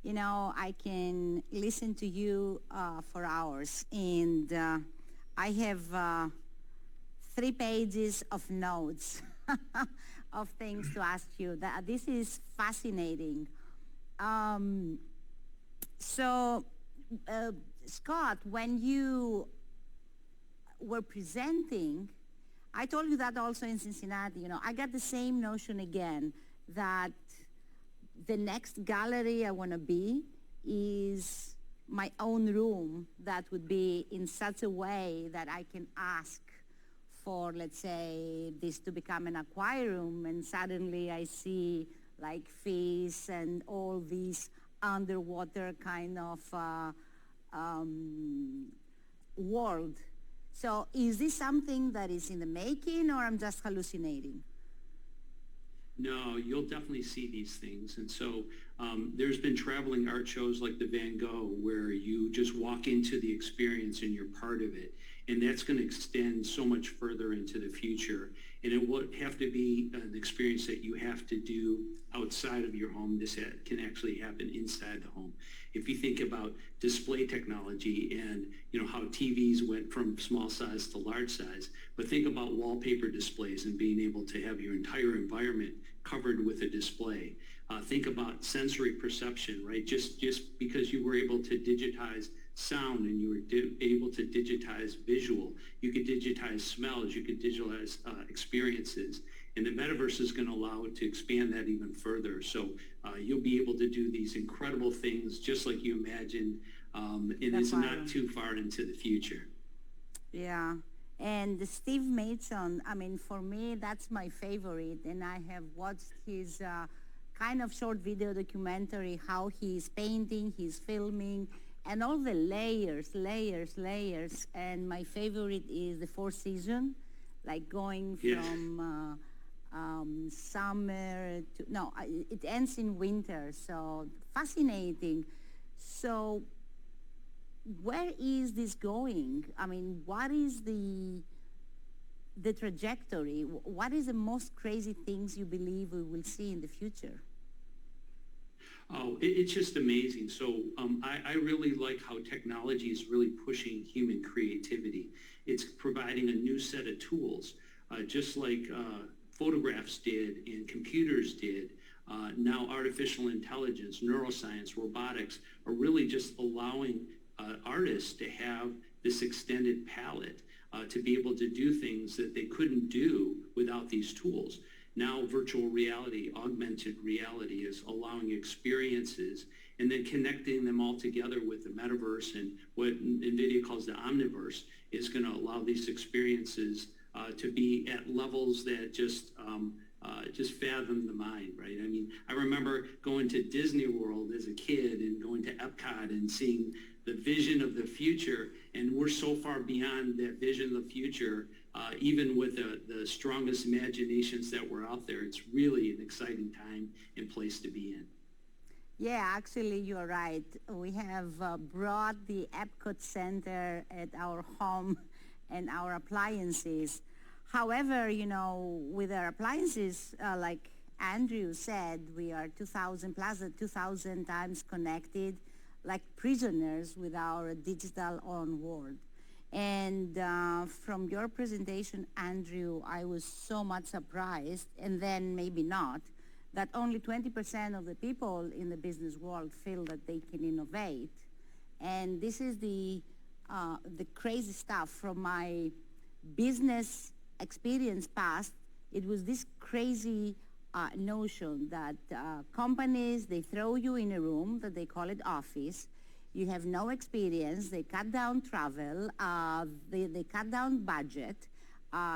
You know, I can listen to you for hours, and I have 3 pages of notes of things to ask you. This is fascinating. So, Scott, when you were presenting, I told you that also in Cincinnati, you know, I got the same notion again, that the next gallery I want to be is my own room that would be in such a way that I can ask for, let's say, this to become an aquarium, and suddenly I see like fish and all these underwater kind of world. So is this something that is in the making, or I'm just hallucinating? No, you'll definitely see these things. And so there's been traveling art shows like the Van Gogh where you just walk into the experience and you're part of it. And that's going to extend so much further into the future. And it will have to be an experience that you have to do outside of your home. This can actually happen inside the home. If you think about display technology and how TVs went from small size to large size, but think about wallpaper displays and being able to have your entire environment covered with a display. Think about sensory perception, right? Just because you were able to digitize sound and you were able to digitize visual, you could digitize smells, you could digitize experiences. And the metaverse is going to allow it to expand that even further. So you'll be able to do these incredible things just like you imagined, and it's not too far into the future. Yeah. And Steve Mason, I mean, for me, that's my favorite. And I have watched his kind of short video documentary, how he's painting, he's filming, and all the layers. And my favorite is the 4th season, like going from summer to, no, it ends in winter. So fascinating. So where is this going? I mean, what is the trajectory? What is the most crazy things you believe we will see in the future? Oh, it's just amazing. So I really like how technology is really pushing human creativity. It's providing a new set of tools, just like photographs did and computers did. Now artificial intelligence, neuroscience, robotics are really just allowing artists to have this extended palette to be able to do things that they couldn't do without these tools. Now virtual reality, augmented reality is allowing experiences and then connecting them all together with the metaverse, and what NVIDIA calls the omniverse is going to allow these experiences to be at levels that just fathom the mind, right? I mean, I remember going to Disney World as a kid and going to Epcot and seeing the vision of the future, and we're so far beyond that vision of the future, even with the strongest imaginations that were out there. It's really an exciting time and place to be in. Yeah, actually, you're right. We have brought the Epcot Center at our home and our appliances. However, with our appliances, like Andrew said, we are 2,000 times connected, like prisoners with our digital own world. And from your presentation, Andrew, I was so much surprised, and then maybe not, that only 20% of the people in the business world feel that they can innovate. And this is the crazy stuff from my business experience past. It was this crazy notion that companies, they throw you in a room that they call it office. You have no experience. They cut down travel. They cut down budget.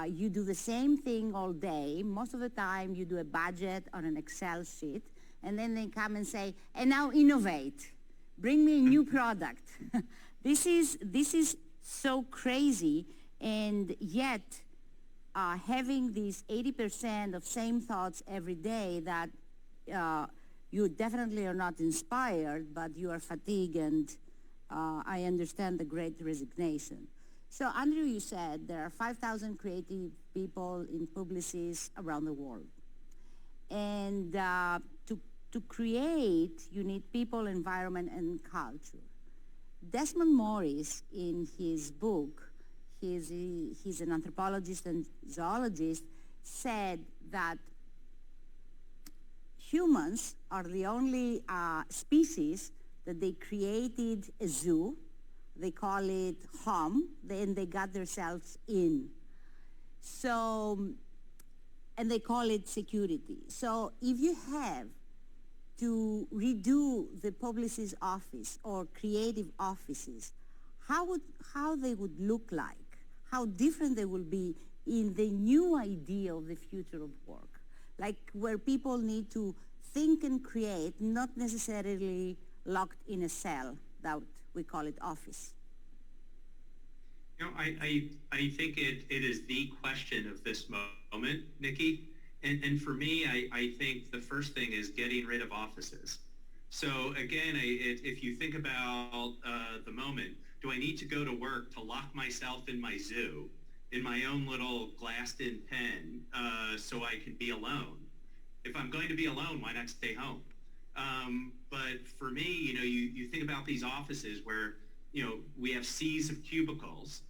You do the same thing all day. Most of the time, you do a budget on an Excel sheet, and then they come and say, and now innovate. Bring me a new product. This is so crazy, and yet having these 80% of same thoughts every day, that you definitely are not inspired, but you are fatigued, and I understand the great resignation. So Andrew, you said there are 5,000 creative people in Publicis around the world. And to To create, you need people, environment, and culture. Desmond Morris, in his book, he's an anthropologist and zoologist, said that humans are the only species that they created a zoo. They call it home, then they got themselves in. So, and they call it security. So if you have to redo the Publicis office or creative offices, how they would look like, how different they will be in the new idea of the future of work, like where people need to think and create, not necessarily locked in a cell that we call it office. You know, I think it is the question of this moment, Nikki. And for me, I think the first thing is getting rid of offices. So again, if you think about the moment, do I need to go to work to lock myself in my zoo, in my own little glassed-in pen, so I can be alone? If I'm going to be alone, why not stay home? But for me, you know, you think about these offices where, you know, we have seas of cubicles.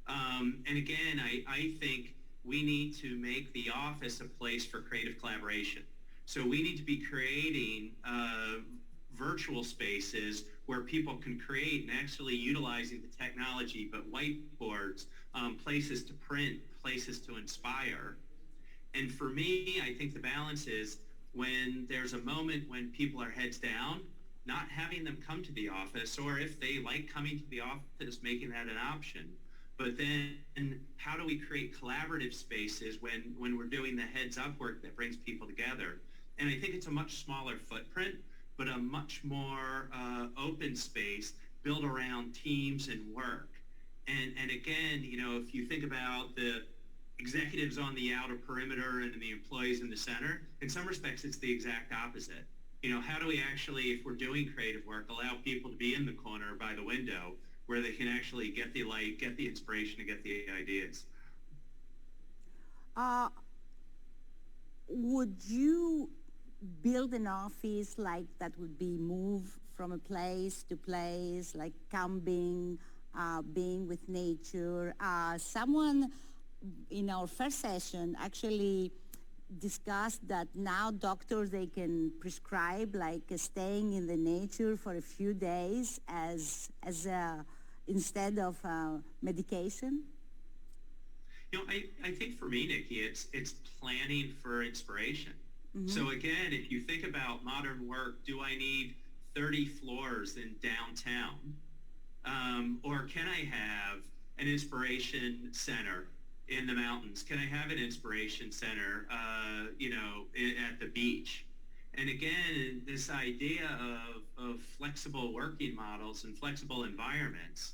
And again, I think we need to make the office a place for creative collaboration. So we need to be creating virtual spaces where people can create and actually utilizing the technology, but whiteboards, places to print, places to inspire. And for me, I think the balance is when there's a moment when people are heads down, not having them come to the office, or if they like coming to the office, making that an option. But then how do we create collaborative spaces when we're doing the heads up work that brings people together? And I think it's a much smaller footprint, but a much more open space built around teams and work. And again, you know, if you think about the executives on the outer perimeter and the employees in the center, in some respects, it's the exact opposite. You know, how do we actually, if we're doing creative work, allow people to be in the corner by the window where they can actually get the light, get the inspiration, and get the ideas? Would you build an office like that would be moved from a place to place, like camping, being with nature? Someone in our first session actually discussed that now doctors, they can prescribe like staying in the nature for a few days as instead of medication. You know, I think for me, Nikki, it's planning for inspiration. Mm-hmm. So again, if you think about modern work, do I need 30 floors in downtown? Or can I have an inspiration center in the mountains? Can I have an inspiration center, you know, at the beach? And again, this idea of flexible working models and flexible environments,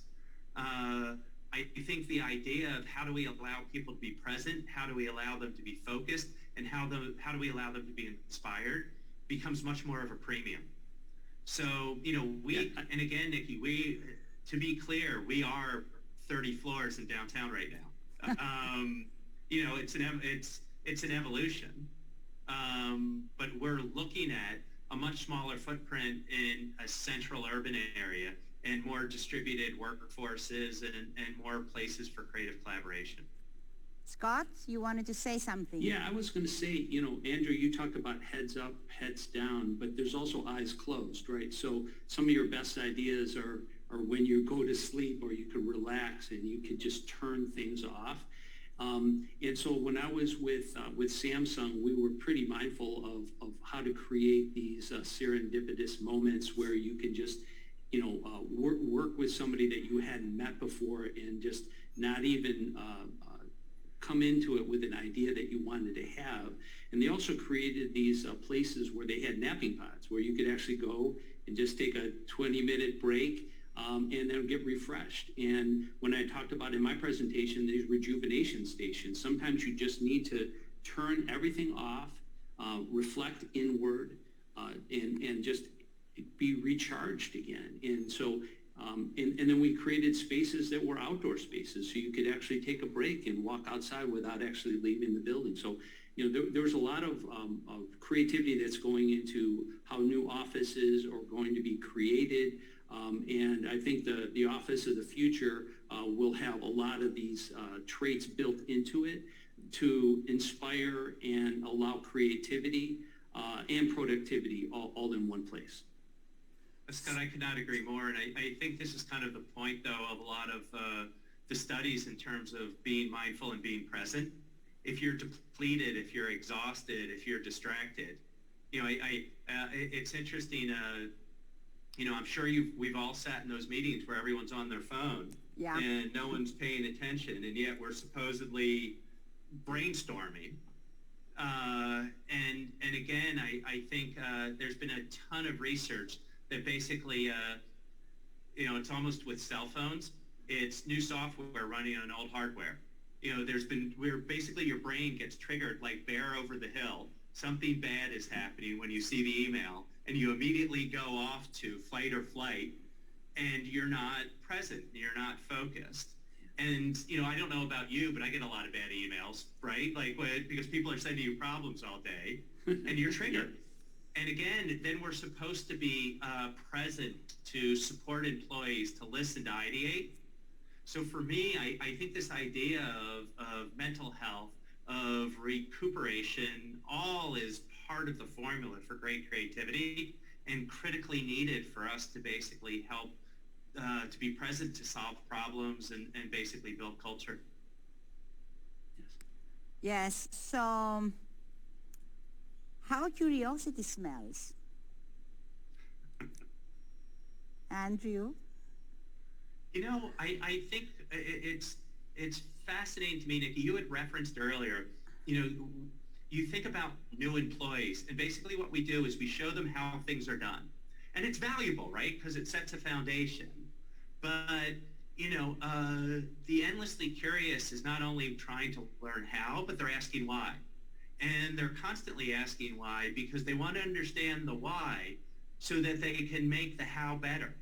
I think the idea of how do we allow people to be present, how do we allow them to be focused, and how do we allow them to be inspired becomes much more of a premium. So, you know, and again, Nikki, to be clear, we are 30 floors in downtown right now. You know, it's an evolution, but we're looking at a much smaller footprint in a central urban area and more distributed workforces and more places for creative collaboration. Scott, you wanted to say something. Yeah, I was going to say, you know, Andrew, you talked about heads up, heads down, but there's also eyes closed, right? So some of your best ideas are when you go to sleep or you can relax and you can just turn things off. And so when I was with Samsung, we were pretty mindful of how to create these serendipitous moments where you can just, you know, work with somebody that you hadn't met before and just not even come into it with an idea that you wanted to have. And they also created these places where they had napping pods where you could actually go and just take a 20-minute break and then get refreshed. And when I talked about in my presentation, these rejuvenation stations, sometimes you just need to turn everything off, reflect inward, and just be recharged again. And so, and then we created spaces that were outdoor spaces, so you could actually take a break and walk outside without actually leaving the building. So there's a lot of creativity that's going into how new offices are going to be created. And I think the office of the future will have a lot of these traits built into it to inspire and allow creativity and productivity all in one place. Scott, I could not agree more. And I think this is kind of the point, though, of a lot of the studies in terms of being mindful and being present. If you're depleted, if you're exhausted, if you're distracted, it's interesting. I'm sure we've all sat in those meetings where everyone's on their phone and no one's paying attention, and yet we're supposedly brainstorming. And again, I think there's been a ton of research that basically, it's almost with cell phones. It's new software running on old hardware. Where basically your brain gets triggered like bear over the hill. Something bad is happening when you see the email, and you immediately go off to fight or flight, and you're not present, you're not focused. And, I don't know about you, but I get a lot of bad emails, right? Because people are sending you problems all day, and you're triggered. And again, then we're supposed to be present to support employees, to listen, to ideate. So for me, I think this idea of mental health, of recuperation, all is part of the formula for great creativity and critically needed for us to basically help to be present, to solve problems, and basically build culture. Yes. So how curiosity smells? Andrew? I think it's fascinating to me, Nikki. You had referenced earlier, you think about new employees, and basically what we do is we show them how things are done. And it's valuable, right? Because it sets a foundation. But, the endlessly curious is not only trying to learn how, but they're asking why. And they're constantly asking why because they want to understand the why so that they can make the how better.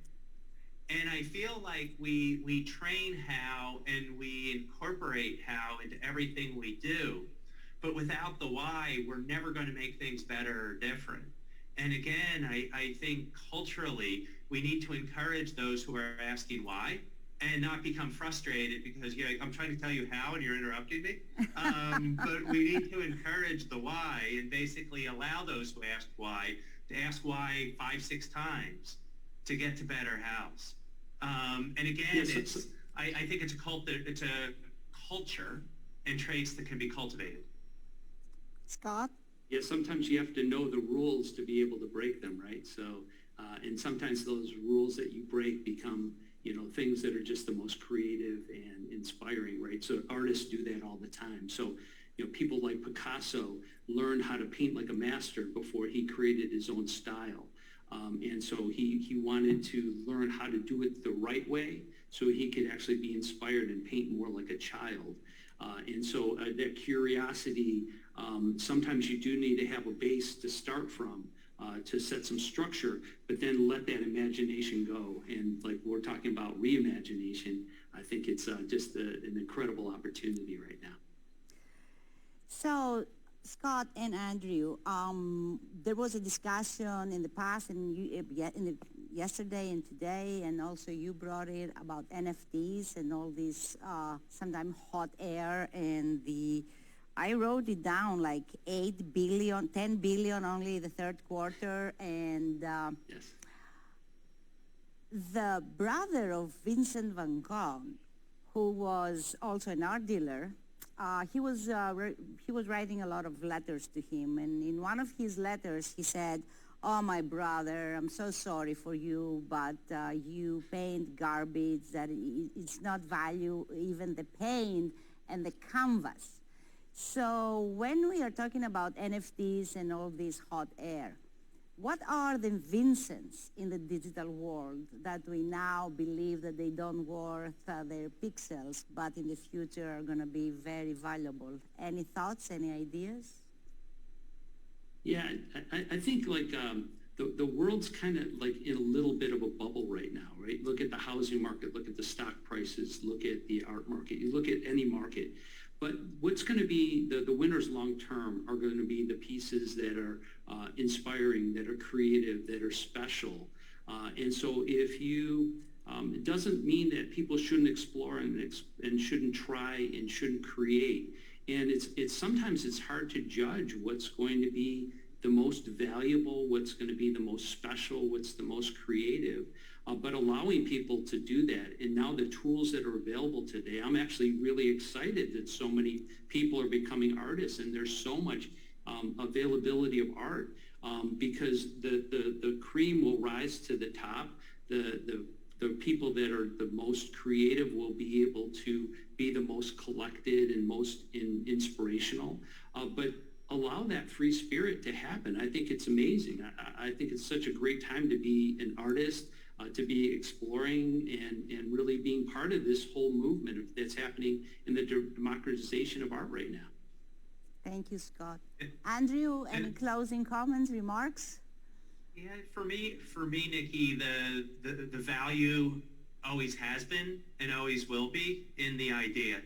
And I feel like we train how and we incorporate how into everything we do, but without the why, we're never going to make things better or different. And again, I think culturally, we need to encourage those who are asking why and not become frustrated because I'm trying to tell you how and you're interrupting me. But we need to encourage the why and basically allow those who ask why to ask why 5-6 times to get to better hows. And again, Yes, I think it's a culture and traits that can be cultivated. Scott? Yeah, sometimes you have to know the rules to be able to break them, right? So, and sometimes those rules that you break become, things that are just the most creative and inspiring, right? So artists do that all the time. So, people like Picasso learned how to paint like a master before he created his own style. And so he wanted to learn how to do it the right way so he could actually be inspired and paint more like a child. And so that curiosity, sometimes you do need to have a base to start from to set some structure, but then let that imagination go. And like we're talking about reimagination, I think it's just an incredible opportunity right now. So, Scott and Andrew, there was a discussion in the past and yesterday and today, and also you brought it about NFTs and all this sometimes hot air, and I wrote it down like 8 billion, 10 billion only the third quarter, and Yes. the brother of Vincent van Gogh, who was also an art dealer, he was writing a lot of letters to him, and in one of his letters he said, "Oh, my brother, I'm so sorry for you, but you paint garbage that it's not value even the paint and the canvas." So when we are talking about NFTs and all this hot air, what are the Vincents in the digital world that we now believe that they don't worth their pixels, but in the future are going to be very valuable? Any thoughts, any ideas? Yeah, I think like the world's kind of like in a little bit of a bubble right now, right? Look at the housing market, look at the stock prices, look at the art market, you look at any market. But what's going to be the winners long term are going to be the pieces that are inspiring, that are creative, that are special. And so if you, it doesn't mean that people shouldn't explore and shouldn't try and shouldn't create. And it's sometimes it's hard to judge what's going to be the most valuable, what's going to be the most special, what's the most creative, but allowing people to do that. And now the tools that are available today, I'm actually really excited that so many people are becoming artists, and there's so much availability of art because the cream will rise to the top. The people that are the most creative will be able to be the most collected and most inspirational. But allow that free spirit to happen. I think it's amazing. I think it's such a great time to be an artist, to be exploring and really being part of this whole movement that's happening in the democratization of art right now. Thank you, Scott. Andrew, any closing comments, remarks? Yeah, for me, Nikki, the value always has been and always will be in the idea.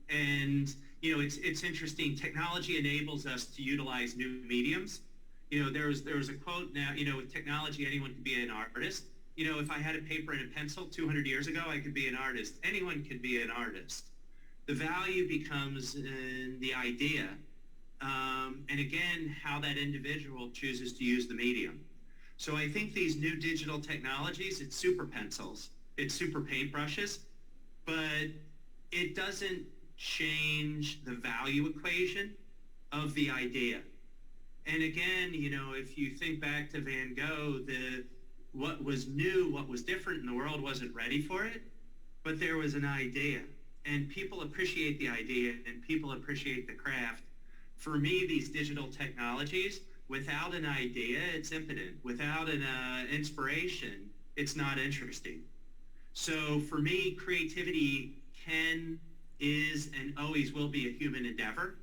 And it's interesting. Technology enables us to utilize new mediums. There was a quote now. With technology, anyone can be an artist. If I had a paper and a pencil 200 years ago, I could be an artist. Anyone can be an artist. The value becomes in the idea, and again, how that individual chooses to use the medium. So I think these new digital technologies, it's super pencils, it's super paintbrushes, but it doesn't change the value equation of the idea. And again, if you think back to Van Gogh, what was new, what was different in the world wasn't ready for it, but there was an idea. And people appreciate the idea and people appreciate the craft. For me, these digital technologies, without an idea, it's impotent. Without an inspiration, it's not interesting. So for me, creativity is, and always will be a human endeavor.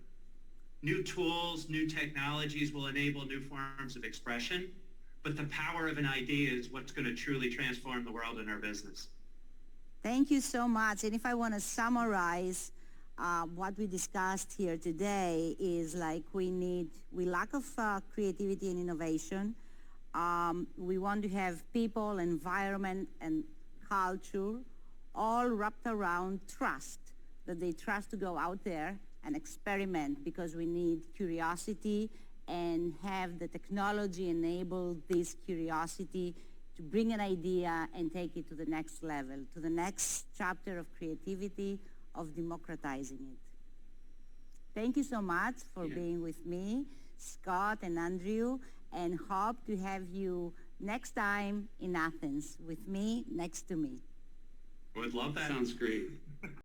New tools, new technologies will enable new forms of expression, but the power of an idea is what's going to truly transform the world and our business. Thank you so much. And if I want to summarize what we discussed here today is we lack of creativity and innovation. We want to have people, environment, and culture all wrapped around trust, that they trust to go out there and experiment, because we need curiosity and have the technology enable this curiosity to bring an idea and take it to the next level, to the next chapter of creativity, of democratizing it. Thank you so much for being with me, Scott and Andrew, and hope to have you next time in Athens with me next to me. Would love that. Sounds great.